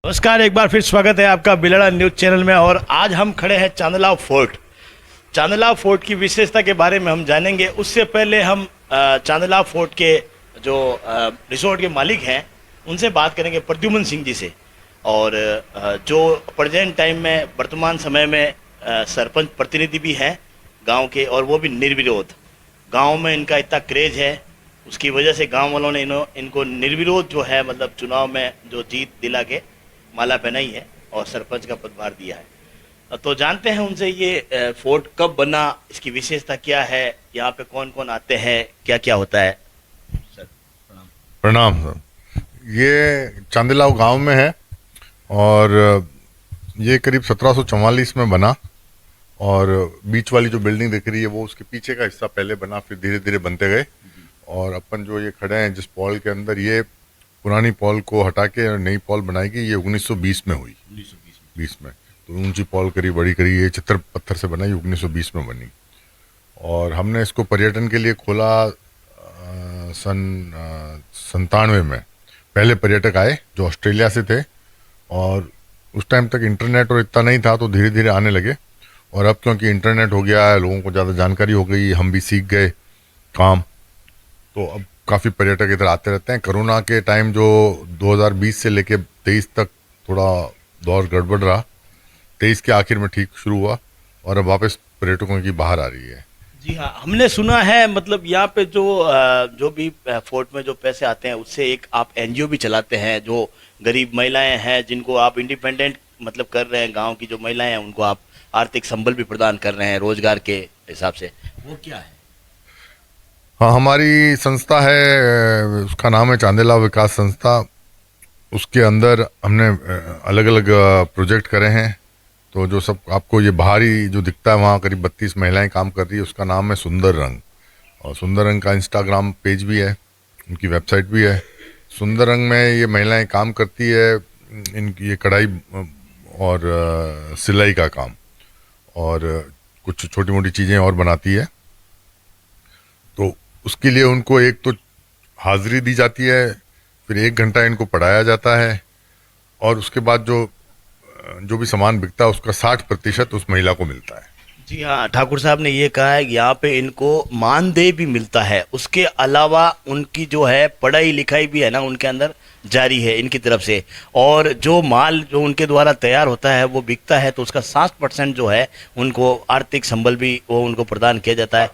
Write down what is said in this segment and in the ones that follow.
नमस्कार, एक बार फिर स्वागत है आपका बिलड़ा न्यूज़ चैनल में। और आज हम खड़े हैं चांदलाव फोर्ट। चांदलाव फोर्ट की विशेषता के बारे में हम जानेंगे। उससे पहले हम चांदलाव फोर्ट के जो रिसोर्ट के मालिक हैं उनसे बात करेंगे, प्रद्युमन सिंह जी से। और जो प्रेजेंट टाइम में वर्तमान समय में सरपंच प्रतिनिधि भी हैं गांव के, और वो भी निर्विरोध। गांव में इनका इतना क्रेज है, उसकी वजह से गांव वालों ने इनको निर्विरोध जो है मतलब चुनाव में जो जीत दिला के माला पहनाई है और सरपंच का पदभार दिया है। तो जानते हैं उनसे ये फोर्ट कब बना, इसकी विशेषता क्या है, यहाँ पे कौन कौन आते हैं, क्या क्या होता है। सर प्रणाम। प्रणाम सर। ये चांदिलाव गांव में है और ये करीब 1744 में बना। और बीच वाली जो बिल्डिंग दिख रही है वो उसके पीछे का हिस्सा पहले बना, फिर धीरे धीरे बनते गए। और अपन जो ये खड़े हैं जिस पॉल के अंदर, ये पुरानी पॉल को हटा के नई पॉल बनाई गई। ये 1920 में हुई, 1920 में। तो ऊंची पॉल करी, बड़ी करी, ये चित्र पत्थर से बनाई, 1920 में बनी। और हमने इसको पर्यटन के लिए खोला सन 97 में। पहले पर्यटक आए जो ऑस्ट्रेलिया से थे, और उस टाइम तक इंटरनेट और इतना नहीं था, तो धीरे धीरे आने लगे। और अब क्योंकि इंटरनेट हो गया है, लोगों को ज़्यादा जानकारी हो गई, हम भी सीख गए काम, तो अब काफ़ी पर्यटक इधर आते रहते हैं। कोरोना के टाइम जो 2020 से लेके 23 तक थोड़ा दौर गड़बड़ रहा, 23 के आखिर में ठीक शुरू हुआ और अब वापस पर्यटकों की बाहर आ रही है। जी हाँ, हमने सुना है मतलब यहाँ पे जो भी फोर्ट में जो पैसे आते हैं उससे एक आप एनजीओ भी चलाते हैं, जो गरीब महिलाएं हैं जिनको आप इंडिपेंडेंट मतलब कर रहे हैं। गांव की जो महिलाएं हैं उनको आप आर्थिक संबल भी प्रदान कर रहे हैं रोजगार के हिसाब से, वो क्या है? हाँ, हमारी संस्था है, उसका नाम है चांदिलाव विकास संस्था। उसके अंदर हमने अलग अलग प्रोजेक्ट करे हैं। तो जो सब आपको ये बाहरी जो दिखता है, वहाँ करीब 32 महिलाएं काम कर रही है। उसका नाम है सुंदर रंग, और सुंदर रंग का इंस्टाग्राम पेज भी है, उनकी वेबसाइट भी है। सुंदर रंग में ये महिलाएं काम करती है, इनकी ये कढ़ाई और सिलाई का काम और कुछ छोटी मोटी चीज़ें और बनाती है। तो उसके लिए उनको एक तो हाजिरी दी जाती है, फिर 1 घंटा इनको पढ़ाया जाता है, और उसके बाद जो भी सामान बिकता है उसका 60% उस महिला को मिलता है। जी हाँ, ठाकुर साहब ने ये कहा है कि यहाँ पे इनको मानदेय भी मिलता है। उसके अलावा उनकी जो है पढ़ाई लिखाई भी है ना उनके अंदर जारी है इनकी तरफ से। और जो माल जो उनके द्वारा तैयार होता है वो बिकता है, तो उसका 60% जो है उनको आर्थिक संबल भी वो उनको प्रदान किया जाता है,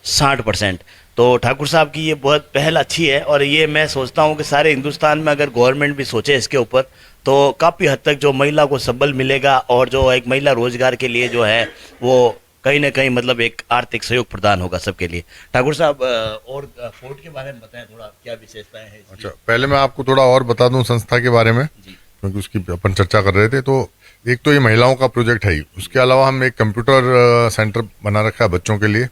60%। तो ठाकुर साहब की ये बहुत पहल अच्छी है, और ये मैं सोचता हूँ कि सारे हिंदुस्तान में अगर गवर्नमेंट भी सोचे इसके ऊपर तो काफ़ी हद तक जो महिला को संबल मिलेगा, और जो एक महिला रोजगार के लिए जो है वो कहीं ना कहीं मतलब एक आर्थिक सहयोग प्रदान होगा सबके लिए। ठाकुर साहब और फोर्ट के बारे में बताएं थोड़ा, क्या विशेषताएं हैं इसकी? अच्छा, पहले मैं आपको थोड़ा और बता दूं संस्था के बारे में, क्योंकि उसकी अपन चर्चा कर रहे थे। तो एक तो ये महिलाओं का प्रोजेक्ट है ही, उसके अलावा हम एक कंप्यूटर सेंटर बना रखा है बच्चों के लिए,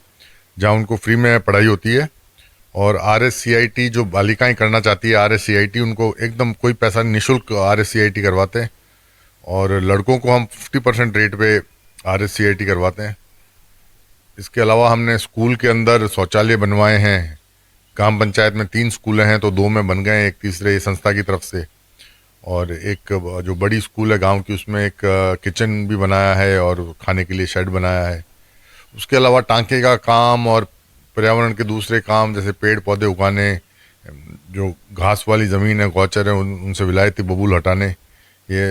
जहाँ उनको फ्री में पढ़ाई होती है। और RSCIT जो बालिकाएं करना चाहती है, RSCIT उनको एकदम कोई पैसा निःशुल्क RSCIT करवाते हैं। और लड़कों को हम 50% रेट पे RSCIT करवाते हैं। इसके अलावा हमने स्कूल के अंदर शौचालय बनवाए हैं। ग्राम पंचायत में 3 स्कूल हैं, तो 2 में बन गए, एक तीसरे संस्था की तरफ से। और एक जो बड़ी स्कूल है गांव की, उसमें एक किचन भी बनाया है और खाने के लिए शेड बनाया है। उसके अलावा टांके का काम और पर्यावरण के दूसरे काम, जैसे पेड़ पौधे उगाने, जो घास वाली ज़मीन है, गौचर है, उनसे विलायती बबूल हटाने, ये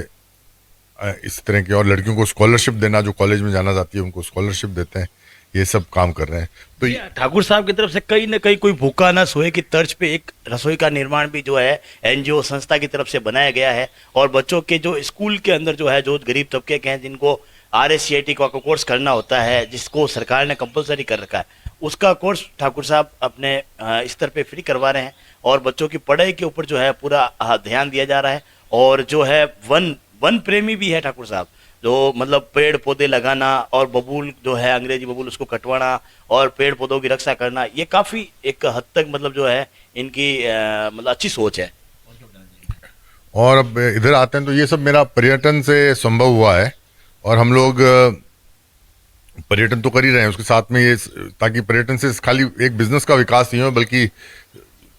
इस तरह के। और लड़कियों को स्कॉलरशिप देना, जो कॉलेज में जाना चाहती है उनको स्कॉलरशिप देते हैं। ये सब काम कर रहे हैं। तो ठाकुर साहब की तरफ से कहीं ना कहीं कोई भूखा ना सोए की तर्ज पे एक रसोई का निर्माण भी जो है एनजीओ संस्था की तरफ से बनाया गया है। और बच्चों के जो स्कूल के अंदर जो है, जो गरीब तबके के हैं जिनको RSCIT का कोर्स करना होता है, जिसको सरकार ने कंपलसरी कर रखा है, उसका कोर्स ठाकुर साहब अपने स्तर पे फ्री करवा रहे हैं। और बच्चों की पढ़ाई के ऊपर जो है पूरा ध्यान दिया जा रहा है। और जो है वन प्रेमी भी है ठाकुर साहब, जो मतलब पेड़ पौधे लगाना और बबूल जो है अंग्रेजी बबूल उसको कटवाना और पेड़ पौधों की रक्षा करना, ये काफ़ी एक हद तक मतलब जो है इनकी मतलब अच्छी सोच है। और अब इधर आते हैं तो ये सब मेरा पर्यटन से संभव हुआ है। और हम लोग पर्यटन तो कर ही रहे हैं, उसके साथ में ये, ताकि पर्यटन से खाली एक बिजनेस का विकास नहीं हो, बल्कि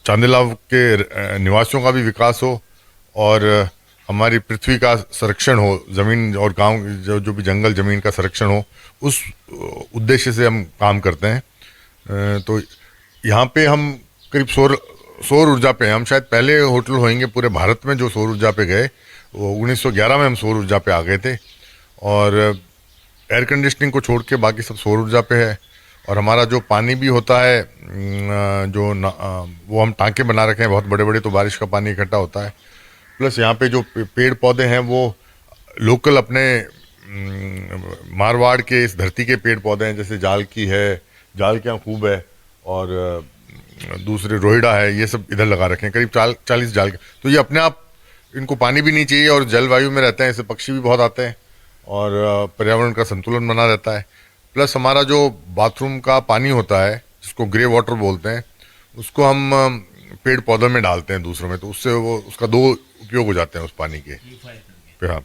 चांदिलाव के निवासियों का भी विकास हो। और हमारी पृथ्वी का संरक्षण हो, ज़मीन और गांव जो भी जंगल ज़मीन का संरक्षण हो, उस उद्देश्य से हम काम करते हैं। तो यहाँ पे हम करीब सौर ऊर्जा पे हैं। हम शायद पहले होटल होंगे पूरे भारत में जो सौर ऊर्जा पे गए। वो 1911 में हम सौर ऊर्जा पे आ गए थे, और एयर कंडीशनिंग को छोड़ के बाकी सब सौर ऊर्जा पे है। और हमारा जो पानी भी होता है वो हम टांके बना रखे हैं बहुत बड़े बड़े, तो बारिश का पानी इकट्ठा होता है। प्लस यहाँ पे जो पेड़ पौधे हैं वो लोकल अपने मारवाड़ के इस धरती के पेड़ पौधे हैं, जैसे जाल की है, जाल के यहाँ खूब है, और दूसरे रोहिड़ा है, ये सब इधर लगा रखे हैं करीब 40 जाल के। तो ये अपने आप, इनको पानी भी नहीं चाहिए और जलवायु में रहते हैं, इससे पक्षी भी बहुत आते हैं और पर्यावरण का संतुलन बना रहता है। प्लस हमारा जो बाथरूम का पानी होता है जिसको ग्रे वाटर बोलते हैं, उसको हम पेड़ पौधों में डालते हैं दूसरों में, तो उससे वो उसका 2 उपयोग हो जाते हैं उस पानी के। हाँ,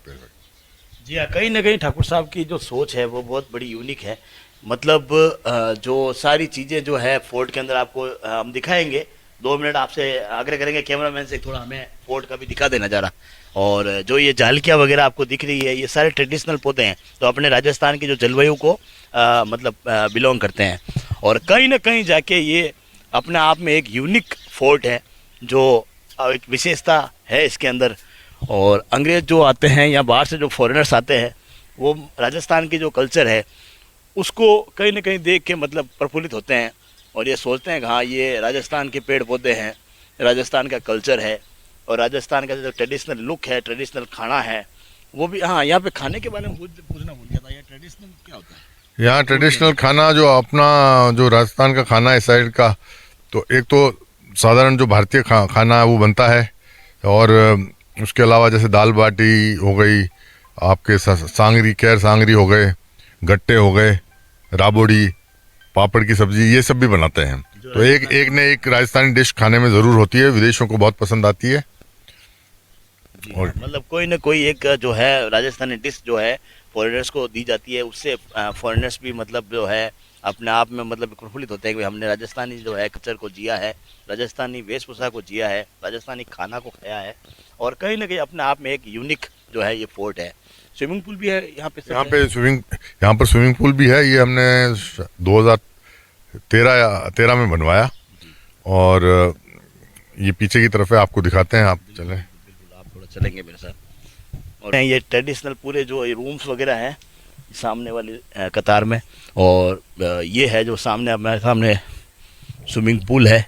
जी हाँ, कहीं ना कहीं ठाकुर साहब की जो सोच है वो बहुत बड़ी यूनिक है। मतलब जो सारी चीज़ें जो है फोर्ट के अंदर आपको हम दिखाएंगे। 2 मिनट आपसे आग्रह करेंगे कैमरामैन से, थोड़ा हमें फोर्ट का भी दिखा देना जरा। और जो ये जालकियाँ वगैरह आपको दिख रही है, ये सारे ट्रेडिशनल पौधे हैं, तो अपने राजस्थान की जो जलवायु को मतलब बिलोंग करते हैं। और कहीं ना कहीं जाके ये अपने आप में एक यूनिक फोर्ट है, जो एक विशेषता है इसके अंदर। और अंग्रेज़ जो आते हैं या बाहर से जो फॉरेनर्स आते हैं, वो राजस्थान की जो कल्चर है उसको कहीं ना कहीं देख के मतलब प्रफुल्लित होते हैं और ये सोचते हैं कि हाँ, ये राजस्थान के पेड़ पौधे हैं, राजस्थान का कल्चर है, और राजस्थान का जो ट्रेडिशनल लुक है, ट्रेडिशनल खाना है वो भी। हाँ, यहाँ पे खाने के बारे में पूछना भूल गया था, ये ट्रेडिशनल क्या होता है यहाँ ट्रेडिशनल खाना जो अपना जो राजस्थान का खाना है इस साइड का, तो एक तो साधारण जो भारतीय खाना है वो बनता है, और उसके अलावा जैसे दाल बाटी हो गई, आपके सांगरी, कैर सांगरी हो गए, गट्टे हो गए, राबोड़ी, पापड़ की सब्जी, ये सब भी बनाते हैं। तो एक ने एक राजस्थानी डिश खाने में ज़रूर होती है, विदेशों को बहुत पसंद आती है। और मतलब कोई ना कोई एक जो है राजस्थानी डिश जो है फॉरेनर्स को दी जाती है, उससे फॉरेनर्स भी मतलब जो है अपने आप में मतलब प्रफुल्लित होते हैं कि हमने राजस्थानी जो है कल्चर को जिया है, राजस्थानी वेशभूषा को जिया है, राजस्थानी खाना को खाया है। और कहीं ना कहीं अपने आप में एक यूनिक जो है ये फोर्ट है। स्विमिंग पूल भी है यहाँ पे। यहाँ पर स्विमिंग पूल भी है। ये हमने 2013 में बनवाया, और ये पीछे की तरफ है, आपको दिखाते हैं, आप चलें। बिल्कुल, आप थोड़ा चलेंगे मेरे साथ। और ये ट्रेडिशनल पूरे जो रूम्स वगैरह हैं सामने वाली कतार में, और ये है जो सामने हमारे सामने स्विमिंग पूल है,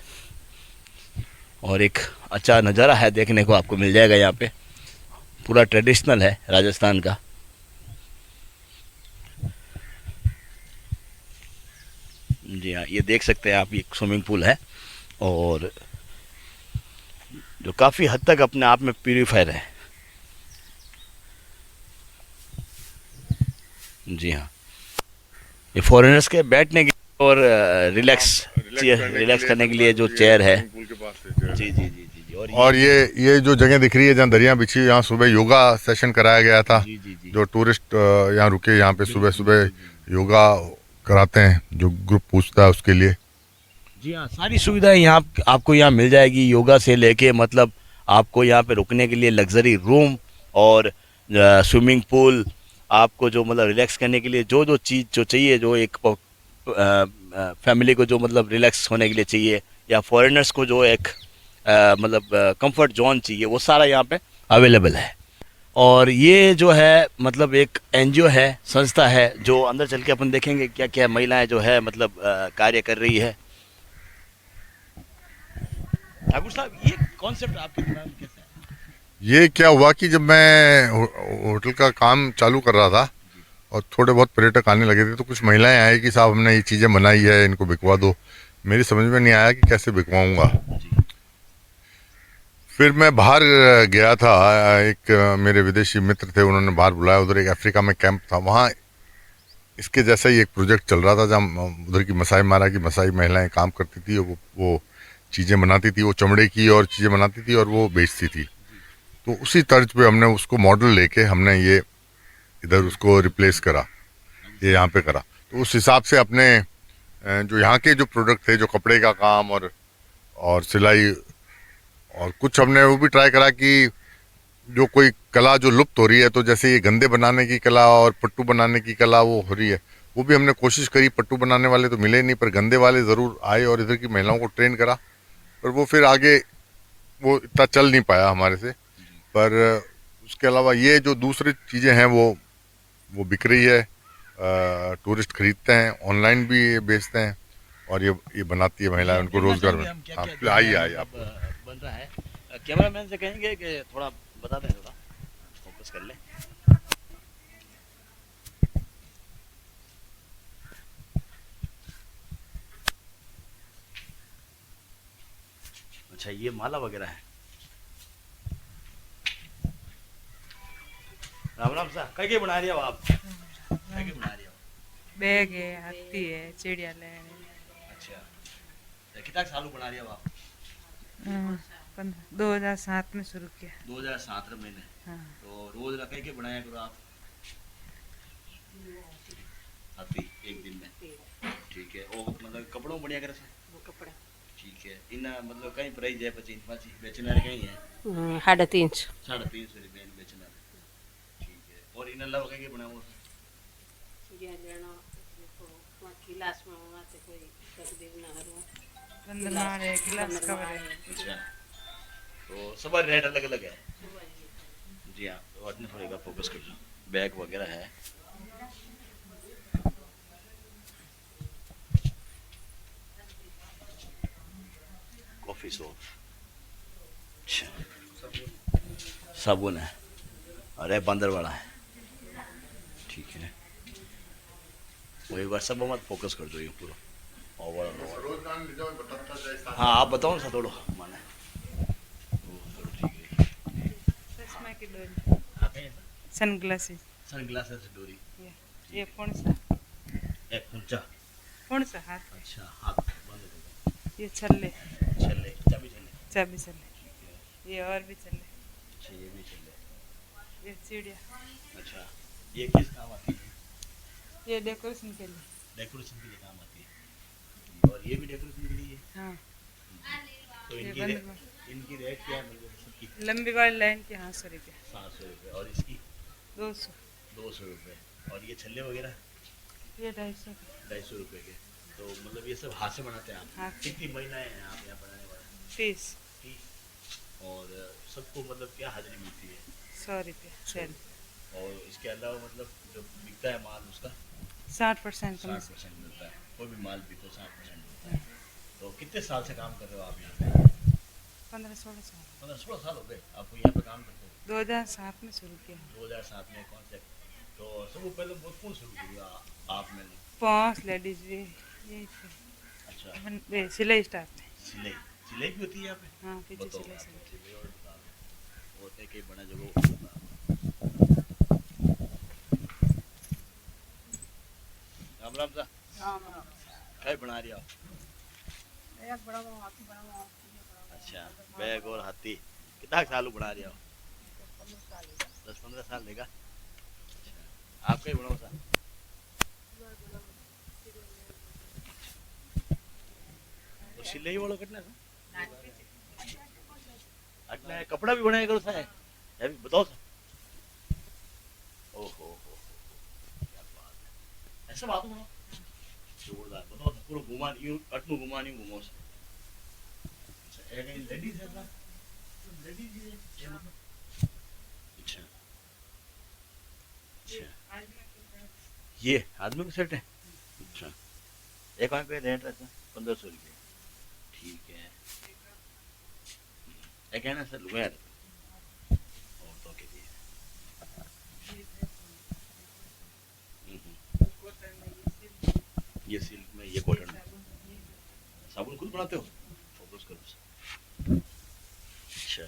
और एक अच्छा नज़ारा है देखने को आपको मिल जाएगा यहाँ पे। पूरा ट्रेडिशनल है राजस्थान का। जी हाँ, ये देख सकते हैं आप, ये स्विमिंग पूल है, और जो काफ़ी हद तक अपने आप में प्यूरीफायर है। जी हाँ, ये फॉरेनर्स के बैठने के और रिलैक्स करने के लिए जो चेयर है। जी जी जी जी जी। और ये जो जगह दिख रही है जहाँ दरिया बिछी, यहाँ सुबह योगा सेशन कराया गया था। जी जी जी। जो टूरिस्ट यहाँ रुके, यहाँ पे सुबह सुबह योगा कराते हैं, जो ग्रुप पूछता है उसके लिए। जी हाँ, सारी सुविधाएं यहाँ आपको यहाँ मिल जाएगी, योगा से लेके मतलब आपको यहाँ पे रुकने के लिए लग्जरी रूम और स्विमिंग पूल, आपको जो मतलब रिलैक्स करने के लिए जो चीज़ जो चाहिए, जो एक फैमिली को जो मतलब रिलैक्स होने के लिए चाहिए, या फॉरेनर्स को जो एक मतलब कंफर्ट जोन चाहिए, वो सारा यहाँ पे अवेलेबल है। और ये जो है मतलब एक एनजीओ है, संस्था है, जो अंदर चल के अपन देखेंगे क्या क्या महिलाएं जो है मतलब कार्य कर रही है। ठाकुर साहब, ये कॉन्सेप्ट आपके दिमाग में कैसे है? ये क्या हुआ कि जब मैं होटल का काम चालू कर रहा था और थोड़े बहुत पर्यटक आने लगे थे, तो कुछ महिलाएं आई कि साहब हमने ये चीज़ें बनाई है, इनको बिकवा दो। मेरी समझ में नहीं आया कि कैसे बिकवाऊंगा। फिर मैं बाहर गया था, एक मेरे विदेशी मित्र थे, उन्होंने बाहर बुलाया। उधर एक अफ्रीका में कैंप था, वहाँ इसके जैसा ही एक प्रोजेक्ट चल रहा था, जहाँ उधर की मसाई मारा की मसाई महिलाएं काम करती थी, वो चीज़ें बनाती थी, वो चमड़े की और चीज़ें बनाती थी और वो बेचती थी। तो उसी तर्ज पे हमने उसको मॉडल लेके हमने ये इधर उसको रिप्लेस करा, ये यहाँ पे करा। तो उस हिसाब से अपने जो यहाँ के जो प्रोडक्ट थे, जो कपड़े का काम और सिलाई, और कुछ हमने वो भी ट्राई करा कि जो कोई कला जो लुप्त हो रही है, तो जैसे ये गंदे बनाने की कला और पट्टू बनाने की कला वो हो रही है, वो भी हमने कोशिश करी। पट्टू बनाने वाले तो मिले नहीं, पर गंदे वाले ज़रूर आए और इधर की महिलाओं को ट्रेन करा, पर वो फिर आगे वो इतना चल नहीं पाया हमारे से। पर उसके अलावा ये जो दूसरी चीज़ें हैं वो बिक रही है, टूरिस्ट खरीदते हैं, ऑनलाइन भी ये बेचते हैं, और ये बनाती है महिलाएं, उनको रोजगार में। हम क्या हाँ, क्या आइए आइए आप। बन रहा है। कैमरामैन से कहेंगे कि थोड़ा बता दें, थोड़ा फोकस कर ले। अच्छा, ये माला वगैरह है। राम राम सा, कई बना रही हो आप? कई बना रही हो? बैग है, हाथी है, चिड़िया लेने। अच्छा, तो कितना सालों बना रही हो आप? 2007 में शुरू किया। 2007 में मैंने। हाँ। तो रोज रखे के बनाया करो आप? हाथी एक दिन में? ठीक है। और मतलब कपड़ों बढ़िया करे से? वो कपड़ा ठीक है। इन मतलब कहीं प्राइस है पची पाची बेचना कहीं है? 350 350 रुपये में बेचना। ठीक है। और इन अलावा कहीं बनाओ? ये लेना देखो वहाँ गिलास में वहाँ से कोई तकदीर ना हरो बंदरमार है, गिलास कवर है। अच्छा, तो सब रेट अलग अलग है? जी हाँ। तो अपने थोड़ी का फोकस कर लो। बैग वगैरह है। Coffee shop. अच्छा, साबुन है। अरे बंदर वाला है। ठीक है। वो एक बार सब मत फोकस कर दो ये पूरा ओवरऑल। हाँ, आप बताओ ना थोड़ा माने। ठीक है। चश्मा की डोरी, आप हैं सनग्लासेस। सनग्लासेस डोरी। ये कौन सा? एक कुंचा। कौन सा हाथ? अच्छा, हाथ बंद कर दो। ये छल्ले, चले, चाबी चले। चाबी छल्ले। ठीक है। ये और भी छल्ले। अच्छा, ये भी चले। ये चिड़िया, अच्छा, ये किस काम आती है? ये डेकोरेशन के लिए। डेकोरेशन के लिए काम आती है। और ये भी डेकोरेशन के लिए है। हाँ। तो ये इनकी बंद इनकी रेट क्या है मतलब सबकी? लंबी वाली लाइन के 500 रुपये। 700 रुपये। और इसकी 200। 200 रुपये। और ये छल्ले वगैरह ये 250 का। 250 रुपये के। तो मतलब ये सब हाथ से बनाते हैं आप? हाथ से। कितनी महिलाएं हैं आप यहाँ बनाने वाले? 30। 30। और सबको मतलब क्या हाजिरी मिलती है? 100 रुपये सेल। और इसके अलावा मतलब जो बिकता है माल उसका 60% कम। 60% मिलता है। कोई भी माल बिको 60% मिलता है। तो कितने साल से काम कर रहे हो आप यहाँ पे? 15-16 साल। 15-16 साल हो गए आपको यहाँ पे काम करते हो? 2007 में शुरू किया। 2007 में कॉन्सेप्ट। तो सबसे पहले बहुत कौन शुरू किया आप मैंने? 5 लेडीज भी यही थे। अच्छा, सिलाई स्टाफ में। सिलाई सिलाई भी होती है यहाँ पे? हाँ, पीछे बताओ सिलाई आप, से। सिलाई और बता दो। होते हैं कई बना जगह। राम राम सा, क्या बना रही हो आप? अच्छा, बैग और हाथी। कितना साल बना रही हो? 10-15 साल देगा। अच्छा, आप कहीं बनाओ सा? तो सिलाई वालों कटना सा? अटना है, कपड़ा भी बनाया करो सा है? ये भी बताओ सा। ओहो हो, क्या बात है। ऐसा बात हो जोरदार। बताओ सा, पूरा घुमा यूं अटनू घुमा नहीं घुमाओ सा। अच्छा, एक लेडीज है सा? लेडीज ही है ये मतलब? अच्छा अच्छा, ये आदमी का सेट है? अच्छा, एक आदमी पे रेट रहता है 1500 रुपये। ठीक है। एक है ना सर लुगाया औरतों के लिए। ये सिल्क में, ये कॉटन में। साबुन खुद बनाते हो? फोकस करो। अच्छा,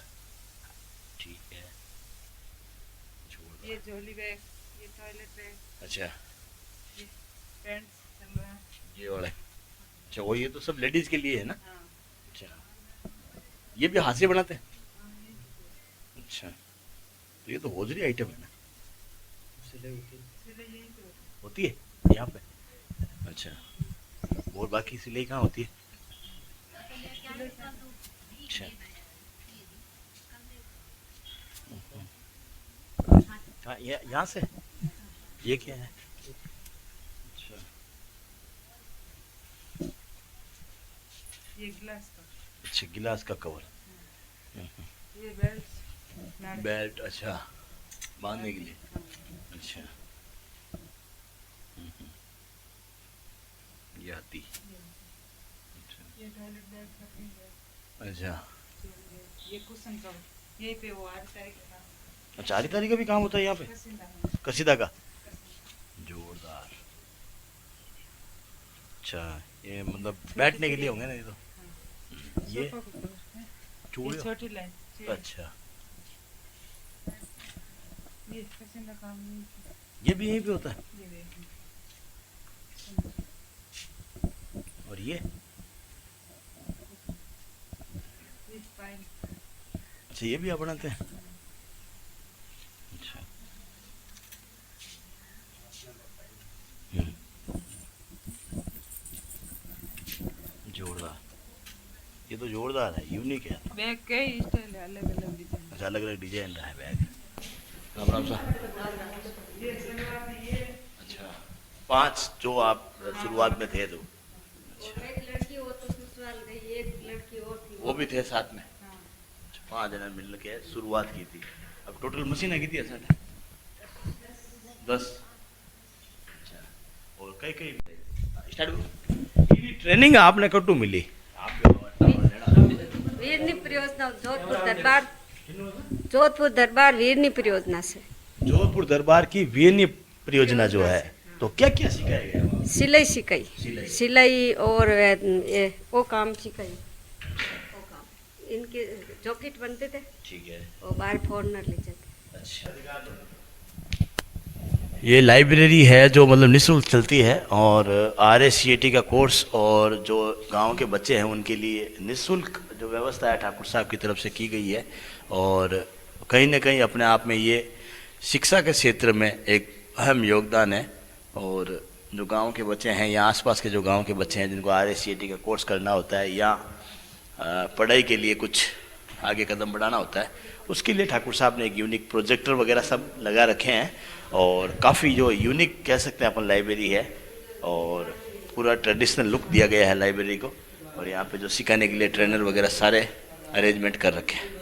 ठीक है। छोड़ ये झोली बैग, ये टॉयलेट बैग, अच्छा, ये पैंट्स चल रहा है। ये वाला। अच्छा, वो ये तो सब लेडीज के लिए है ना? हाँ। अच्छा, ये भी हाथ से बनाते हैं? अच्छा, तो ये तो होजरी आइटम है ना? सिलाई सिलाई यही तो होती है यहाँ पे? अच्छा, और बाकी सिलाई कहाँ होती है? अच्छा, हाँ, यहाँ से ये क्या है? अच्छा, ये ग्लास का, अच्छा गिलास का कवर, ये बेल्ट, बेल्ट, अच्छा बांधने के लिए, अच्छा। ये आती, अच्छा ये टॉयलेट बैग का पिन है, अच्छा ये कुशन कवर, यहीं पे वो 8 तारीख का अच्छा। 8 तारीख का भी काम होता है यहाँ पे, कसीदा कसीदा का, जोरदार। अच्छा, ये मतलब बैठने के लिए होंगे ना ये तो, ये सोफा का कवर है, ये चूड़ियों, छोटी लाइन, अच्छा ये कसीदा काम नहीं, ये भी यहीं पे होता है। ये देखिए, और ये फाइल, अच्छा ये भी आप बनाते हैं, अच्छा जोरदार, ये तो जोरदार है, यूनिक है। बैग के स्टाइल है, अलग अलग डिजाइन। अच्छा अलग अलग डिजाइन रहा है बैग। राम राम साहब। अच्छा 5 जो आप शुरुआत में थे तो, एक लड़की हो तो ससुराल गई, एक लड़की और थी वो भी थे साथ में, हाँ, अच्छा 5 जना मिल के शुरुआत की थी। अब टोटल मशीन है कितनी है सर? 10, अच्छा। और कई कई स्टार्ट ट्रेनिंग आपने कटू मिली? वीरनी परियोजना जोधपुर दरबार वीरनी परियोजना से जोधपुर दरबार की वीरनी परियोजना जो है, तो क्या क्या सिखाया गया वहाँ? सिलाई सिखाई, सिलाई और वो काम सिखाई, वो काम इनके जॉकेट बनते थे ठीक है, और बाहर फॉरनर ले जाते। अच्छा। ये लाइब्रेरी है जो मतलब निःशुल्क चलती है, और RSCAT का कोर्स और जो गांव के बच्चे हैं उनके लिए निःशुल्क जो व्यवस्था है ठाकुर साहब की तरफ से की गई है। और कहीं ना कहीं अपने आप में ये शिक्षा के क्षेत्र में एक अहम योगदान है। और जो गांव के बच्चे हैं या आसपास के जो गांव के बच्चे हैं जिनको RSCAT का कोर्स करना होता है या पढ़ाई के लिए कुछ आगे कदम बढ़ाना होता है, उसके लिए ठाकुर साहब ने एक यूनिक प्रोजेक्टर वगैरह सब लगा रखे हैं। और काफ़ी जो यूनिक कह सकते हैं अपन लाइब्रेरी है, और पूरा ट्रेडिशनल लुक दिया गया है लाइब्रेरी को। और यहाँ पे जो सिखाने के लिए ट्रेनर वगैरह सारे अरेंजमेंट कर रखे हैं।